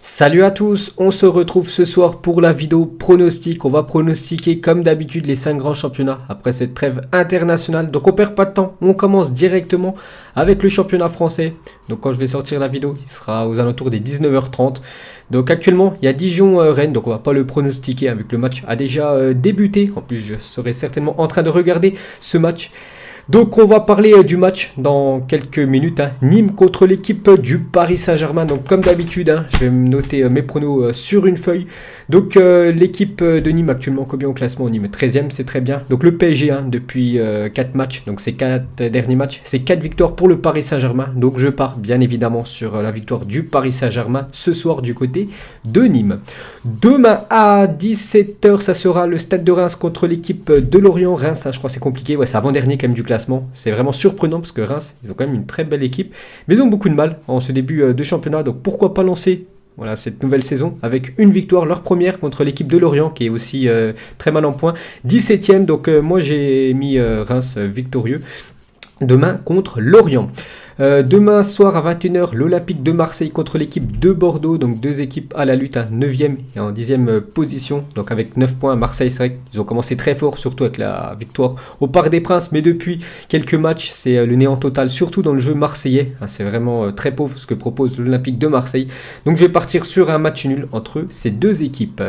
Salut à tous, on se retrouve ce soir pour la vidéo pronostic. On va pronostiquer comme d'habitude les 5 grands championnats après cette trêve internationale. Donc on perd pas de temps, on commence directement avec le championnat français. Donc quand je vais sortir la vidéo, il sera aux alentours des 19h30. Donc actuellement, il y a Dijon-Rennes, donc on va pas le pronostiquer avec le match a déjà débuté. En plus, je serai certainement en train de regarder ce match. Donc on va parler du match dans quelques minutes. Nîmes contre l'équipe du Paris Saint-Germain. Donc comme d'habitude, je vais me noter mes pronos sur une feuille. Donc l'équipe de Nîmes actuellement combien au classement? Nîmes 13e, c'est très bien. Donc le PSG depuis 4 matchs, donc ces 4 derniers matchs, c'est 4 victoires pour le Paris Saint-Germain. Donc je pars bien évidemment sur la victoire du Paris Saint-Germain ce soir du côté de Nîmes. Demain à 17h, ça sera le Stade de Reims contre l'équipe de Lorient. Reims, je crois c'est compliqué, ouais, c'est avant-dernier quand même du classement. C'est vraiment surprenant parce que Reims, ils ont quand même une très belle équipe. Mais ils ont beaucoup de mal en ce début de championnat, donc pourquoi pas lancer cette nouvelle saison avec une victoire, leur première contre l'équipe de Lorient qui est aussi très mal en point. 17e, donc moi j'ai mis Reims victorieux demain contre Lorient. Demain soir à 21h, l'Olympique de Marseille contre l'équipe de Bordeaux. Donc deux équipes à la lutte, 9e et en 10e position. Donc avec 9 points, Marseille, c'est vrai qu'ils ont commencé très fort, surtout avec la victoire au Parc des Princes. Mais depuis quelques matchs, c'est le néant total, surtout dans le jeu marseillais. C'est vraiment très pauvre ce que propose l'Olympique de Marseille. Donc je vais partir sur un match nul entre ces deux équipes.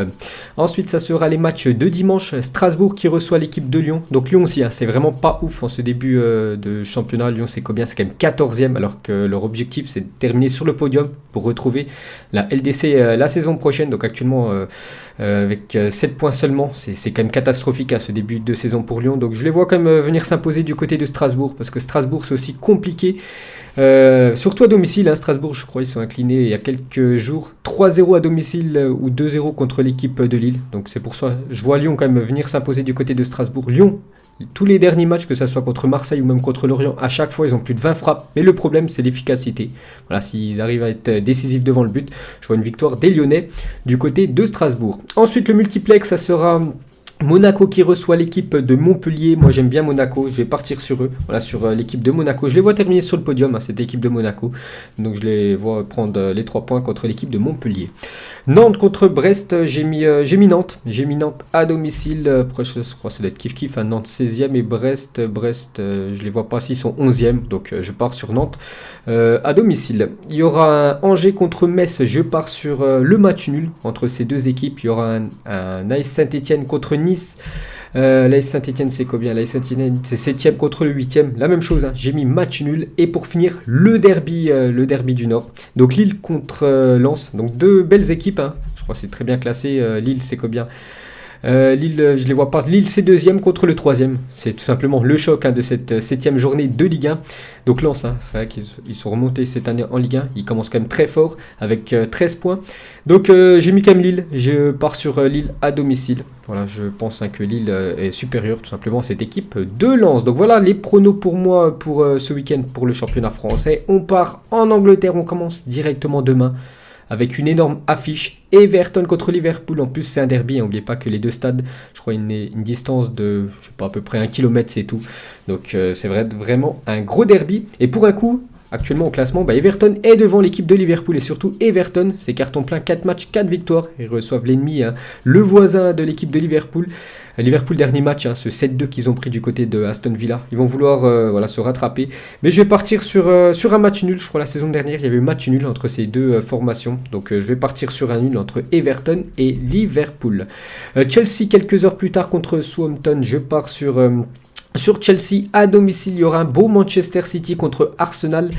Ensuite, ça sera les matchs de dimanche. Strasbourg qui reçoit l'équipe de Lyon. Donc Lyon aussi, c'est vraiment pas ouf en ce début de championnat. Lyon, c'est combien? C'est quand même 14e. Alors que leur objectif c'est de terminer sur le podium pour retrouver la LDC la saison prochaine. Donc actuellement avec 7 points seulement, c'est quand même catastrophique ce début de saison pour Lyon. Donc je les vois quand même venir s'imposer du côté de Strasbourg, parce que Strasbourg c'est aussi compliqué, surtout à domicile. Strasbourg, je crois, ils sont inclinés il y a quelques jours 3-0 à domicile ou 2-0 contre l'équipe de Lille. Donc c'est pour ça je vois Lyon quand même venir s'imposer du côté de Strasbourg. Lyon, tous les derniers matchs, que ce soit contre Marseille ou même contre Lorient, à chaque fois ils ont plus de 20 frappes. Mais le problème c'est l'efficacité. Voilà, s'ils arrivent à être décisifs devant le but, je vois une victoire des Lyonnais du côté de Strasbourg. Ensuite le multiplex, ça sera Monaco qui reçoit l'équipe de Montpellier. Moi j'aime bien Monaco, je vais partir sur eux, voilà, sur l'équipe de Monaco. Je les vois terminer sur le podium, cette équipe de Monaco. Donc je les vois prendre les 3 points contre l'équipe de Montpellier. Nantes contre Brest, j'ai mis Nantes. J'ai mis Nantes à domicile. Après, je crois que ça doit être kiff-kiff. Nantes 16e et Brest, je les vois pas s'ils sont 11e. Donc je pars sur Nantes à domicile. Il y aura un Angers contre Metz. Je pars sur le match nul entre ces deux équipes. Il y aura un AS Saint-Etienne contre Nice. L'AS Saint-Etienne c'est combien? L'AS Saint-Etienne c'est 7e contre le 8e. La même chose, j'ai mis match nul. Et pour finir, le derby du Nord. Donc Lille contre Lens. Donc deux belles équipes. Je crois que c'est très bien classé. Lille c'est combien? Lille, je les vois pas. Lille, c'est 2e contre le 3e. C'est tout simplement le choc de cette 7e journée de Ligue 1. Donc Lens, c'est vrai qu'ils sont remontés cette année en Ligue 1. Ils commencent quand même très fort avec 13 points. Donc j'ai mis quand même Lille. Je pars sur Lille à domicile. Voilà, je pense que Lille est supérieure tout simplement à cette équipe de Lens. Donc voilà les pronos pour moi pour ce week-end pour le championnat français. On part en Angleterre. On commence directement demain avec une énorme affiche, Everton contre Liverpool. En plus c'est un derby, n'oubliez pas que les deux stades, je crois une distance de, je sais pas, à peu près 1 km, c'est tout. Donc c'est vraiment un gros derby. Et pour un coup, actuellement au classement, Everton est devant l'équipe de Liverpool. Et surtout Everton, c'est carton plein, 4 matchs, 4 victoires. Ils reçoivent l'ennemi, le voisin de l'équipe de Liverpool. Liverpool, dernier match, ce 7-2 qu'ils ont pris du côté de Aston Villa. Ils vont vouloir se rattraper. Mais je vais partir sur un match nul. Je crois la saison dernière, il y avait eu match nul entre ces deux formations. Donc je vais partir sur un nul entre Everton et Liverpool. Chelsea, quelques heures plus tard contre Southampton. Je pars sur Chelsea à domicile. Il y aura un beau Manchester City contre Arsenal.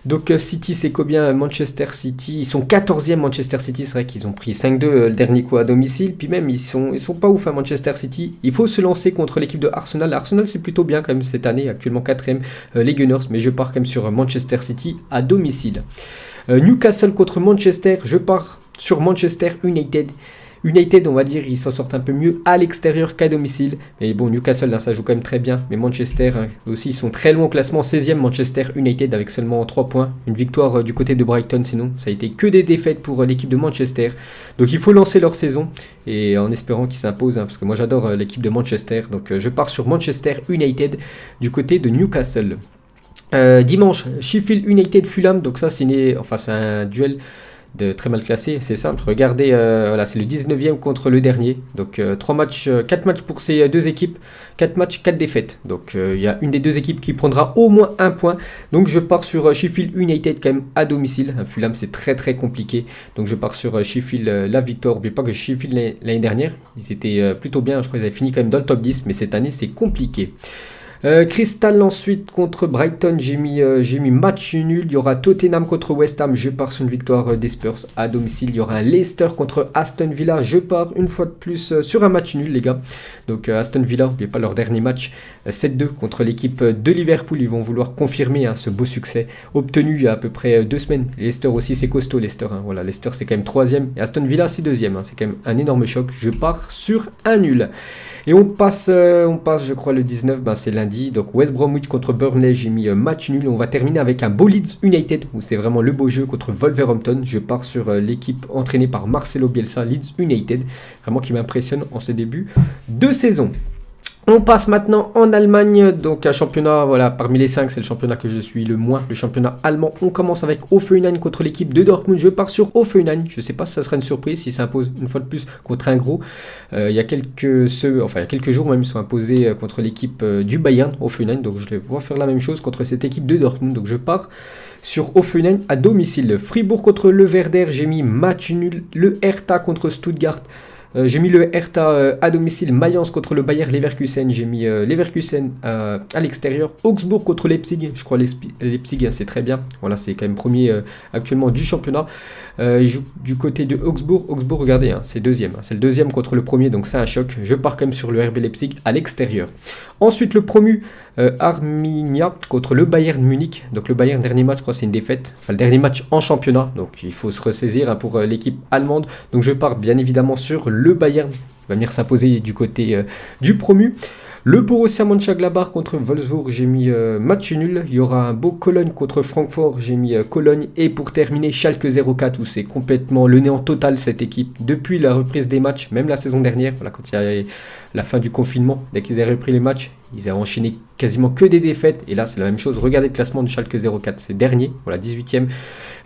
Donc City c'est combien? Manchester City, ils sont 14e. Manchester City, c'est vrai qu'ils ont pris 5-2 le dernier coup à domicile. Puis même ils sont pas ouf à Manchester City. Il faut se lancer contre l'équipe de Arsenal. Arsenal c'est plutôt bien quand même cette année, actuellement 4e les Gunners. Mais je pars quand même sur Manchester City à domicile. Newcastle contre Manchester, je pars sur Manchester United. United, on va dire, ils s'en sortent un peu mieux à l'extérieur qu'à domicile. Mais bon, Newcastle, ça joue quand même très bien. Mais Manchester, aussi, ils sont très loin au classement. 16e, Manchester United, avec seulement 3 points. Une victoire du côté de Brighton, sinon, ça a été que des défaites pour l'équipe de Manchester. Donc, il faut lancer leur saison. Et en espérant qu'ils s'imposent, parce que moi, j'adore l'équipe de Manchester. Donc, je pars sur Manchester United du côté de Newcastle. Dimanche, Sheffield United Fulham. Donc, ça, c'est un duel de très mal classé. C'est simple, regardez, voilà, c'est le 19e contre le dernier. Donc 4 matchs pour ces deux équipes, 4 matchs, 4 défaites. Donc il y a une des deux équipes qui prendra au moins un point. Donc je pars sur Sheffield United quand même à domicile. Fulham c'est très très compliqué. Donc je pars sur Sheffield la victoire. N'oubliez pas que Sheffield l'année dernière, ils étaient plutôt bien. Je crois qu'ils avaient fini quand même dans le top 10, mais cette année c'est compliqué. Crystal ensuite contre Brighton, j'ai mis match nul. Il y aura Tottenham contre West Ham, je pars sur une victoire des Spurs à domicile. Il y aura un Leicester contre Aston Villa, je pars une fois de plus sur un match nul les gars. Donc Aston Villa, n'oubliez pas leur dernier match, 7-2 contre l'équipe de Liverpool. Ils vont vouloir confirmer ce beau succès obtenu il y a à peu près 2 semaines. Leicester aussi c'est costaud Leicester, voilà, Leicester c'est quand même 3e et Aston Villa c'est 2e, c'est quand même un énorme choc. Je pars sur un nul. Et on passe je crois le 19, c'est lundi, donc West Bromwich contre Burnley, j'ai mis match nul. On va terminer avec un beau Leeds United, où c'est vraiment le beau jeu contre Wolverhampton. Je pars sur l'équipe entraînée par Marcelo Bielsa, Leeds United, vraiment qui m'impressionne en ce début de saison. On passe maintenant en Allemagne, donc un championnat, voilà, parmi les 5, c'est le championnat que je suis le moins, le championnat allemand. On commence avec Hoffenheim contre l'équipe de Dortmund. Je pars sur Hoffenheim, je ne sais pas si ça sera une surprise, si ça impose une fois de plus contre un gros. Il y a quelques jours même, ils sont imposés contre l'équipe du Bayern, Hoffenheim, donc je les vois faire la même chose contre cette équipe de Dortmund. Donc je pars sur Hoffenheim à domicile. Fribourg contre le Werder, j'ai mis match nul. Le Hertha contre Stuttgart. J'ai mis le Hertha à domicile. Mayence contre le Bayer Leverkusen. J'ai mis Leverkusen à l'extérieur. Augsbourg contre Leipzig. Je crois Leipzig c'est très bien. Voilà, c'est quand même premier actuellement du championnat. Il joue du côté de Augsbourg. Augsbourg, regardez, c'est deuxième. C'est le deuxième contre le premier, donc c'est un choc. Je pars quand même sur le RB Leipzig à l'extérieur. Ensuite, le promu Arminia contre le Bayern Munich. Donc le Bayern, dernier match, je crois c'est une défaite. Enfin, le dernier match en championnat. Donc il faut se ressaisir pour l'équipe allemande. Donc je pars bien évidemment sur le Bayern. Il va venir s'imposer du côté du promu. Le Borussia Mönchengladbach contre Wolfsburg, j'ai mis match nul. Il y aura un beau Cologne contre Francfort, j'ai mis Cologne. Et pour terminer, Schalke 04, où c'est complètement le néant total cette équipe. Depuis la reprise des matchs, même la saison dernière, voilà, quand il y a la fin du confinement, dès qu'ils avaient repris les matchs, ils avaient enchaîné quasiment que des défaites. Et là, c'est la même chose. Regardez le classement de Schalke 04, c'est dernier, voilà, 18e.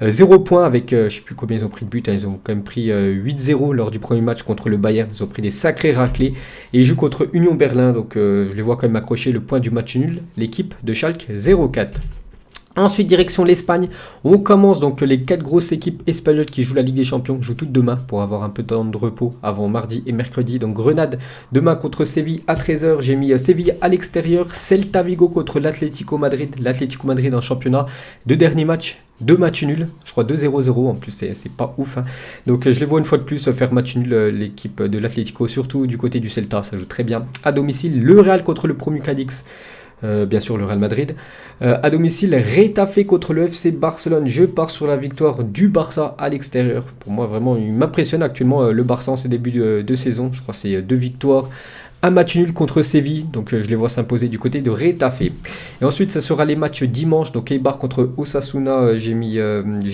0 points avec, je ne sais plus combien ils ont pris de buts, ils ont quand même pris 8-0 lors du premier match contre le Bayern. Ils ont pris des sacrés raclés. Et ils jouent contre Union Berlin, donc je les vois quand même accrocher le point du match nul, l'équipe de Schalke 04. Ensuite, direction l'Espagne. On commence donc les 4 grosses équipes espagnoles qui jouent la Ligue des Champions. Jouent toutes demain pour avoir un peu de temps de repos avant mardi et mercredi. Donc Grenade demain contre Séville à 13h. J'ai mis Séville à l'extérieur. Celta Vigo contre l'Atlético Madrid. L'Atlético Madrid en championnat. 2 derniers matchs. 2 matchs nuls, je crois 2-0-0 en plus, c'est pas ouf. Donc je les vois une fois de plus faire match nul, l'équipe de l'Atlético, surtout du côté du Celta, ça joue très bien. À domicile, le Real contre le promu Cadix. Bien sûr le Real Madrid. À domicile, Retafe contre le FC Barcelone. Je pars sur la victoire du Barça à l'extérieur. Pour moi, vraiment, il m'impressionne actuellement le Barça en ce début de saison. Je crois que c'est 2 victoires. Un match nul contre Séville, donc je les vois s'imposer du côté de Retafe. Et ensuite, ça sera les matchs dimanche. Donc Eibar contre Osasuna, j'ai mis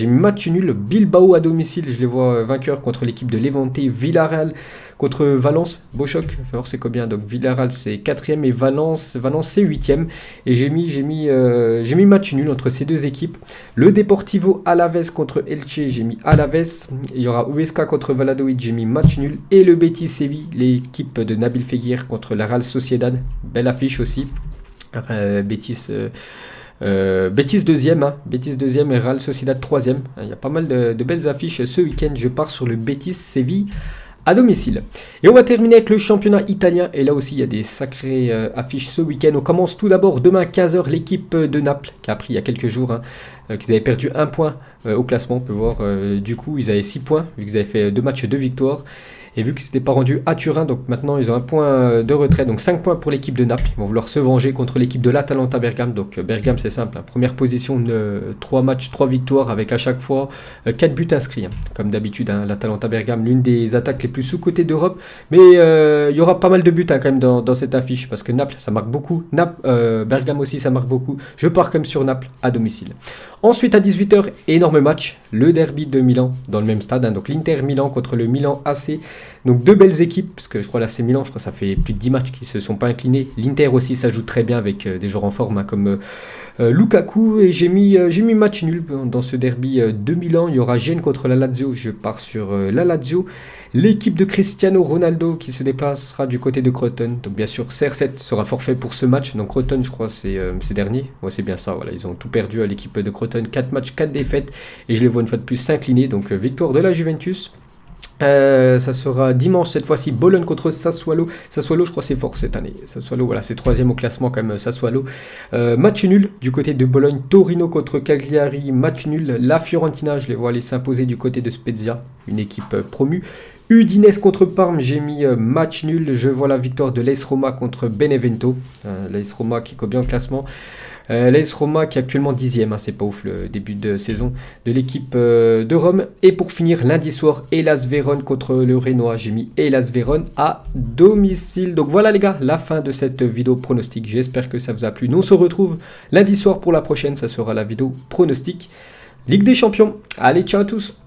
match nul. Bilbao à domicile, je les vois vainqueurs contre l'équipe de Levante. Villarreal contre Valence, beau choc. Il va voir c'est combien. Donc Villarreal c'est 4e et Valence c'est 8e. Et j'ai mis match nul entre ces deux équipes. Le Deportivo Alavés contre Elche, j'ai mis Alavés. Il y aura Huesca contre Valladolid, j'ai mis match nul. Et le Betis Séville, l'équipe de Nabil Fekir contre la Real Sociedad. Belle affiche aussi. Betis deuxième, Betis deuxième et Real Sociedad troisième. Il y a pas mal de belles affiches ce week-end. Je pars sur le Betis Séville à domicile. Et on va terminer avec le championnat italien. Et là aussi, il y a des sacrées affiches ce week-end. On commence tout d'abord demain à 15h. L'équipe de Naples, qui a appris il y a quelques jours qu'ils avaient perdu 1 point au classement. On peut voir, du coup, ils avaient 6 points, vu qu'ils avaient fait 2 matchs, 2 victoires. Et vu qu'ils n'étaient pas rendus à Turin, donc maintenant ils ont 1 point de retrait, donc 5 points pour l'équipe de Naples. Ils vont vouloir se venger contre l'équipe de l'Atalanta Bergame. Donc Bergame c'est simple, première position, 3 matchs, 3 victoires avec à chaque fois 4 buts inscrits. Comme d'habitude, l'Atalanta Bergame, l'une des attaques les plus sous-cotées d'Europe. Mais il y aura pas mal de buts quand même dans cette affiche, parce que Naples ça marque beaucoup, Bergame aussi ça marque beaucoup. Je pars quand même sur Naples à domicile. Ensuite à 18h, énorme match, le derby de Milan dans le même stade, donc l'Inter Milan contre le Milan AC. Donc 2 belles équipes, parce que je crois l'AC Milan, je crois que ça fait plus de 10 matchs qui ne se sont pas inclinés. L'Inter aussi ça joue très bien avec des joueurs en forme comme Lukaku, et j'ai mis match nul dans ce derby de Milan. Il y aura Gênes contre la Lazio, je pars sur la Lazio. L'équipe de Cristiano Ronaldo qui se déplacera du côté de Crotone. Donc bien sûr, CR7 sera forfait pour ce match. Donc Crotone, je crois, c'est dernier. Ouais, c'est bien ça, voilà. Ils ont tout perdu à l'équipe de Crotone. 4 matchs, 4 défaites. Et je les vois une fois de plus s'incliner. Donc victoire de la Juventus. Ça sera dimanche cette fois-ci, Bologne contre Sassuolo. Sassuolo, je crois c'est fort cette année. Sassuolo, voilà, c'est troisième au classement quand même, Sassuolo. Match nul du côté de Bologne. Torino contre Cagliari, match nul. La Fiorentina, je les vois aller s'imposer du côté de Spezia, une équipe promue. Udinese contre Parme, j'ai mis match nul. Je vois la victoire de l'AS Roma contre Benevento. L'AS Roma qui est bien au classement. L'AS Roma qui est actuellement 10e, hein, c'est pas ouf le début de saison de l'équipe de Rome. Et pour finir, lundi soir, Hellas Vérone contre le Renoir. J'ai mis Hellas Vérone à domicile. Donc voilà les gars, la fin de cette vidéo pronostic. J'espère que ça vous a plu. Nous on se retrouve lundi soir pour la prochaine. Ça sera la vidéo pronostic Ligue des Champions. Allez, ciao à tous.